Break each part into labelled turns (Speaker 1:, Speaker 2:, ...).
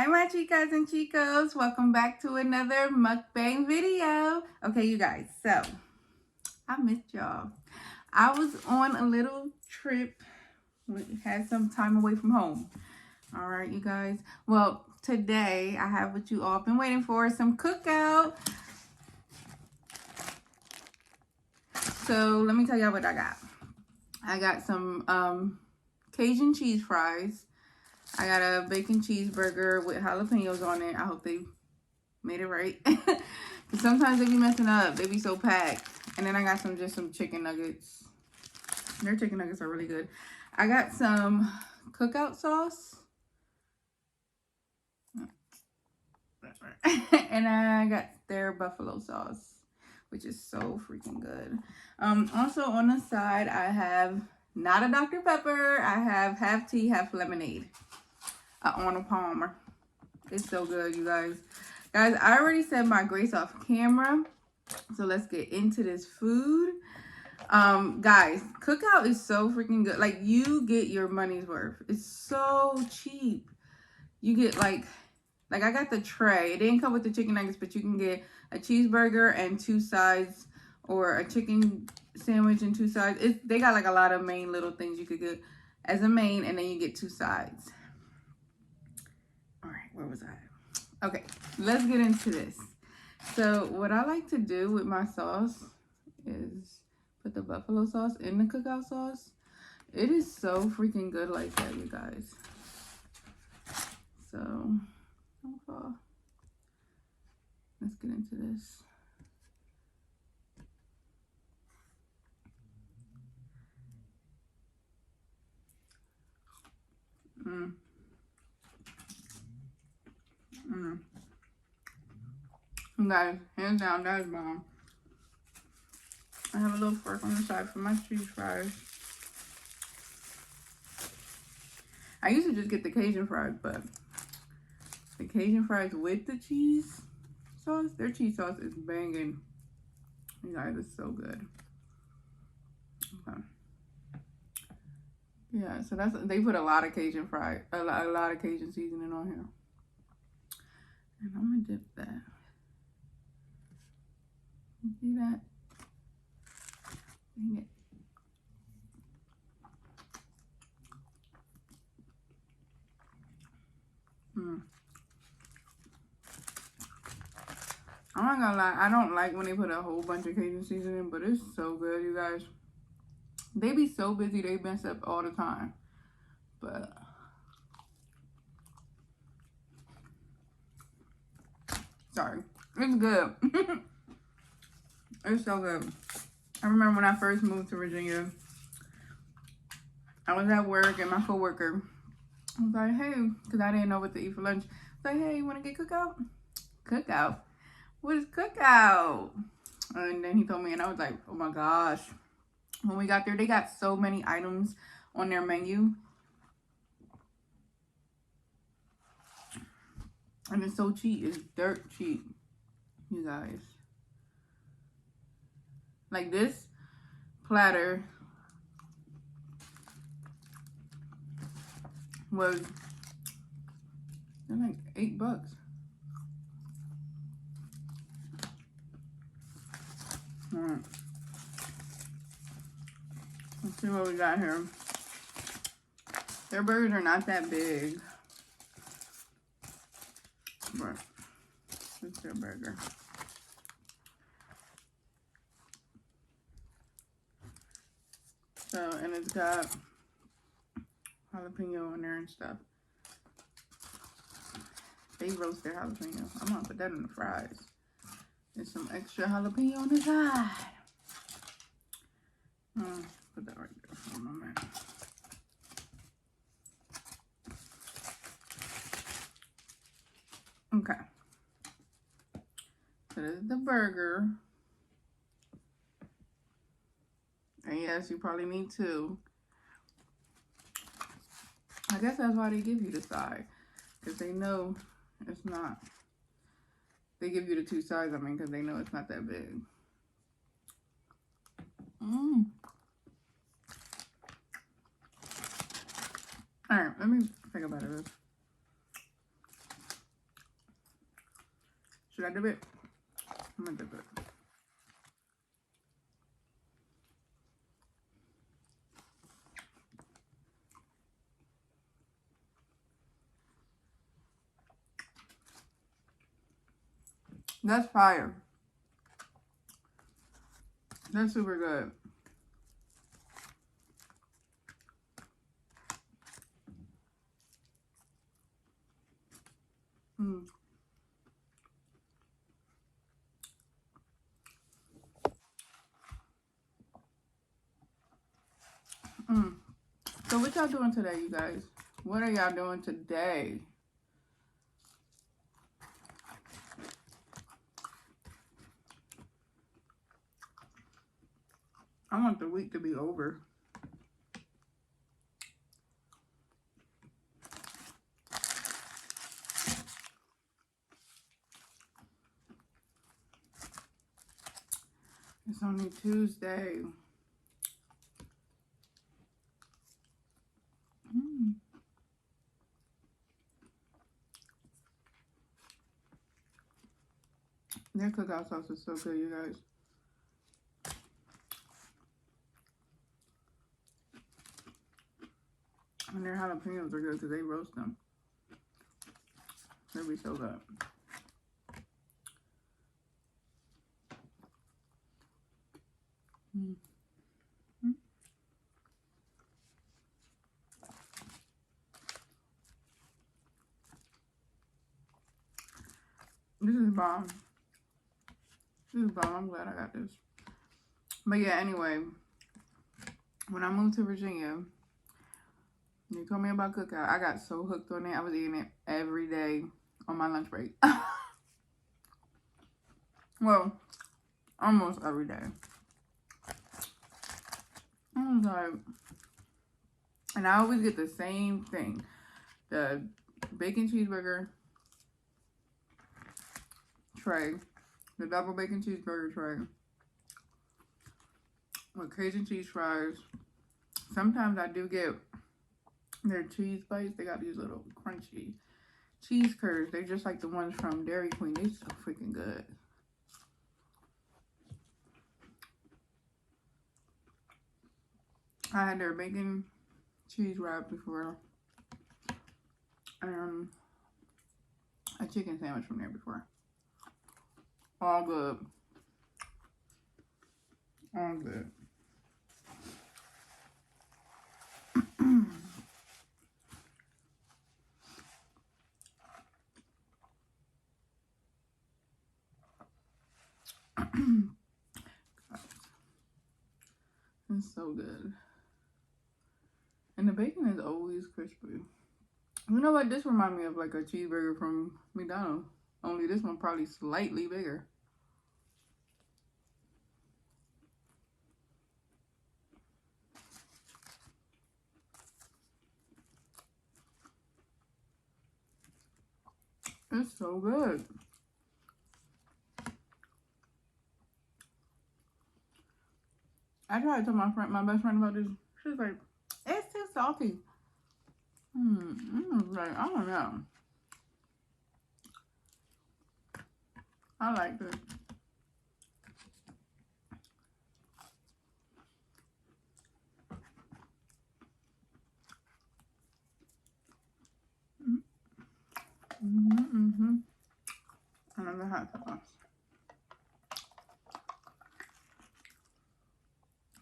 Speaker 1: Hi my chicas and chicos, welcome back to another mukbang video. Okay you guys, so I missed y'all. I was on a little trip, we had some time away from home. All right you guys, well today I have what you all been waiting for, some cookout. So let me tell y'all what I got. I got some Cajun cheese fries. I got a bacon cheeseburger with jalapenos on it. I hope they made it right. Because sometimes they be messing up. They be so packed. And then I got just some chicken nuggets. Their chicken nuggets are really good. I got some Cookout sauce. And I got their buffalo sauce, which is so freaking good. Also on the side, I have not a Dr. Pepper. I have half tea, half lemonade. Arnold Palmer. It's so good, you guys. Guys, I already said my grace off camera, so let's get into this food. Guys, Cookout is so freaking good. Like, you get your money's worth. It's so cheap. You get like I got the tray. It didn't come with the chicken nuggets, but you can get a cheeseburger and 2 sides, or a chicken sandwich and 2 sides. They got like a lot of main little things you could get as a main, and then you get 2 sides. All right, where was I? Okay, let's get into this. So what I like to do with my sauce is put the buffalo sauce in the Cookout sauce. It is so freaking good like that, you guys. So, don't fall. Let's get into this. Guys, hands down, that is bomb. I have a little fork on the side for my cheese fries. I used to just get the Cajun fries, but the Cajun fries with the cheese sauce, their cheese sauce is banging. You guys, it's so good. Okay. Yeah, so they put a lot of Cajun a lot of Cajun seasoning on here. And I'm gonna dip that. You see that? Dang it. I'm not gonna lie, I don't like when they put a whole bunch of Cajun seasoning, but it's so good, you guys. They be so busy, they mess up all the time. But sorry, it's good. It's so good. I remember when I first moved to Virginia, I was at work and my coworker was like, hey, because I didn't know what to eat for lunch. I was like, hey, you want to get Cookout? Cookout? What is Cookout? And then he told me, and I was like, oh my gosh. When we got there, they got so many items on their menu. And it's so cheap. It's dirt cheap, you guys. Like this platter was like $8. All right. Let's see what we got here. Their burgers are not that big, but it's their burger. So, and it's got jalapeno in there and stuff. They roast their jalapeno. I'm gonna put that in the fries. There's some extra jalapeno on the side. Put that right there for a moment. Okay. So this is the burger. And yes, you probably need 2. I guess that's why they give you the side. Because they know it's not. They give you the 2 sides, I mean, because they know it's not that big. Alright, let me take a bite of this. Should I dip it? I'm gonna dip it. That's fire. That's super good. Mm. Mm. So what y'all doing today, you guys? What are y'all doing today? I want the week to be over. It's only Tuesday. Mm. Their cookout sauce is so good, you guys. And their jalapenos are good because they roast them. They'll be so good. Mm. Mm. This is bomb. This is bomb. I'm glad I got this. But yeah, anyway, when I moved to Virginia, you told me about Cookout. I got so hooked on it. I was eating it every day on my lunch break. Well, almost every day. I was like, and I always get the same thing. The bacon cheeseburger tray. The double bacon cheeseburger tray. With Cajun cheese fries. Sometimes I do get their cheese bites. They got these little crunchy cheese curds. They're just like the ones from Dairy Queen. They're so freaking good. I had their bacon cheese wrap before. A chicken sandwich from there before. All good. All good. It's so good. And the bacon is always crispy. You know what? This reminds me of like a cheeseburger from McDonald's. Only this one probably slightly bigger. It's so good. I tried to tell my best friend about this. She was like, it's too salty. I was like, I don't know. I like it. Another hot sauce.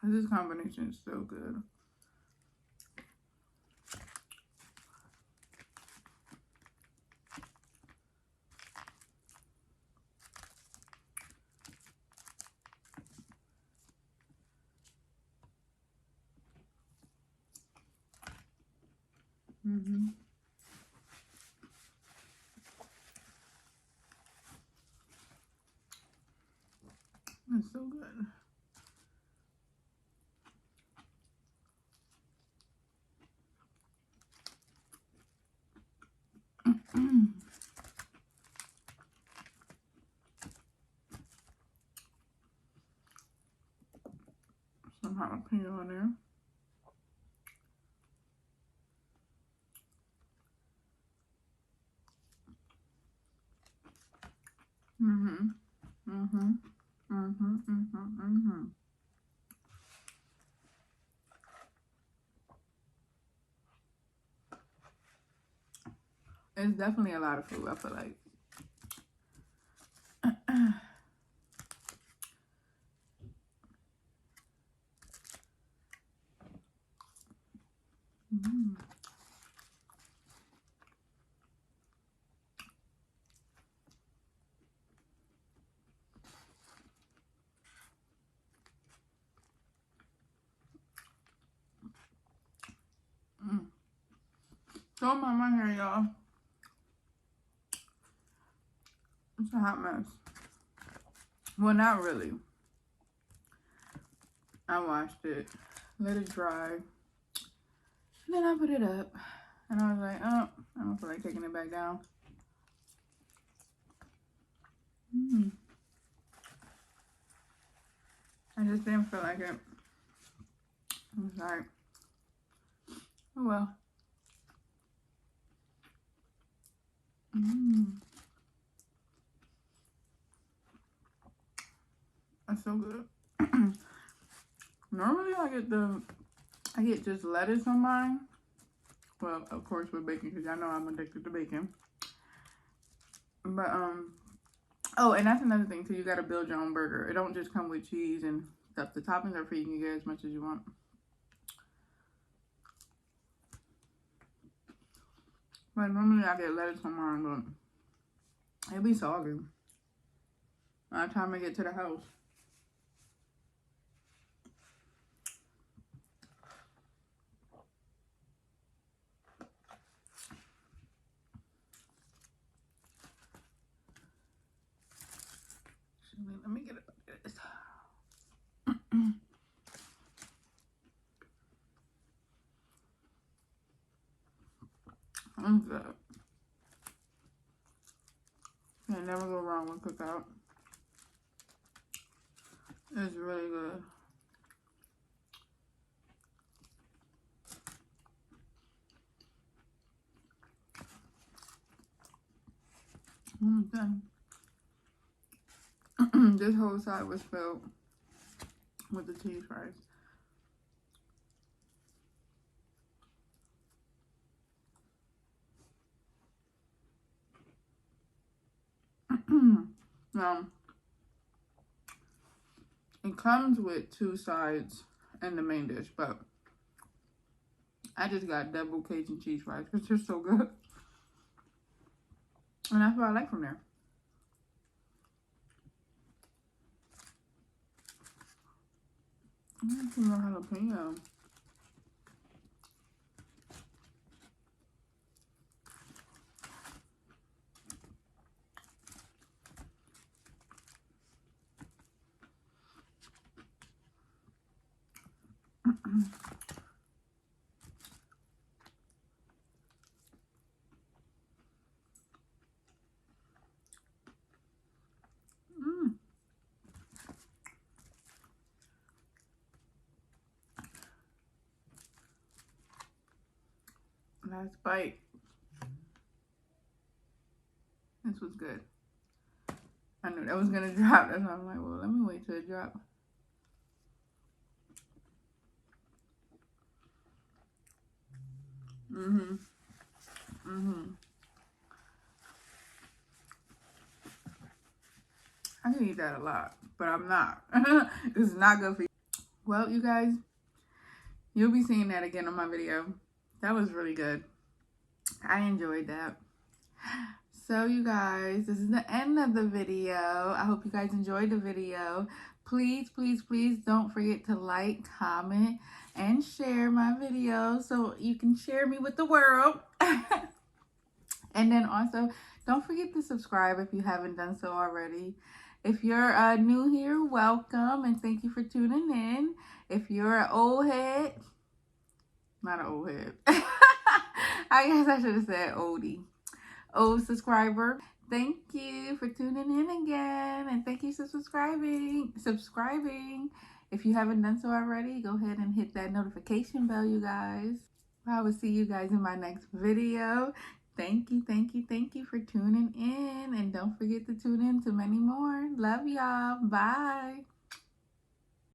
Speaker 1: This combination is so good. It's so good. Some jalapeno in there. Mm-hmm. Mm-hmm. Mm-hmm. Mm-hmm. Mm-hmm. It's definitely a lot of food, I feel like. Mm. Mm. So my mind here, y'all. It's a hot mess. Well, not really. I washed it, let it dry, and then I put it up. And I was like, oh, I don't feel like taking it back down. Mm. I just didn't feel like it. I was like, oh well. Mm. That's so good. Normally I get just lettuce on mine. Well, of course with bacon, because y'all know I'm addicted to bacon. But oh, and that's another thing too. You gotta build your own burger. It don't just come with cheese and stuff. The toppings are free. You can get as much as you want. But normally I get lettuce on mine, but it be soggy by the time I get to the house. Let me get it like this. I'm good. Can't never go wrong with Cookout. It's really good. Okay. This whole side was filled with the cheese fries. Now, it comes with 2 sides and the main dish, but I just got double Cajun cheese fries because they're so good. And that's what I like from there. I like some more jalapeno. Last bite. This was good. I knew that was gonna drop. That's why I'm like, well, let me wait till it drop. I can eat that a lot, but I'm not. It's not good for you. Well, you guys, you'll be seeing that again on my video. That was really good. I enjoyed that. So you guys, this is the end of the video. I hope you guys enjoyed the video. Please, please, please don't forget to like, comment, and share my video so you can share me with the world. And then also, don't forget to subscribe if you haven't done so already. If you're new here, welcome, and thank you for tuning in. If you're an old head, not an old head. I guess I should have said oldie. Old subscriber, thank you for tuning in again, and thank you for subscribing. If you haven't done so already, go ahead and hit that notification bell, you guys. I will see you guys in my next video. Thank you, thank you, thank you for tuning in. And don't forget to tune in to many more. Love y'all. Bye.